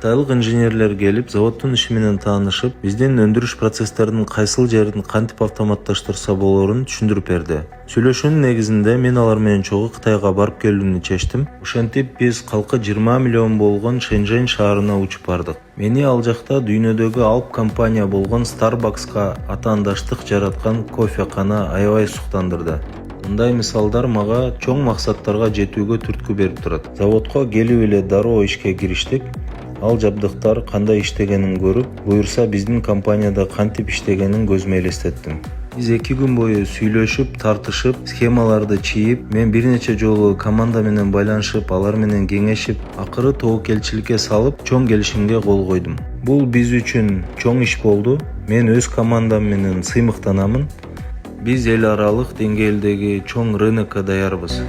Кытайлык инженерлер келип, заводдун иши менен таанышып, биздин өндүрүш процесстерин кайсыл жерин кантип автоматташтырса болоорун түшүндүрүп берди. Сүйлөшүүнүн негизинде мен алар менен чогуу Кытайга барып келүүнү чечтим. Ошентип биз калкы 20 миллион болгон Шэньчжэнь шаарына учуп бардык. Мени ал жакта дүйнөдөгү алып компания болгон Starbucks'ка атаандаштык жараткан кофекана аябай суктандырды. Мындай мисалдар мага чоң максаттарга жетүүгө түрткү берип турат. Заводко келип эле дароо ишке кириштик. Ал жабдыктар кандай иштегенин көрүп, буюрса биздин компанияда кантип иштегенин көзүмө элестеттим. Биз 2 күн бою сүйлөшүп, тартышып, схемаларды чийип, мен бир нече жолу команда менен байланышып, алар менен кеңешип, акыры тобокелчиликке салып, чоң келишимге кол койдум. Бул биз үчүн чоң иш болду. Мен өз командам менен сыймыктанамын. Биз эл аралык деңгээлдеги чоң рынокко даярбыз.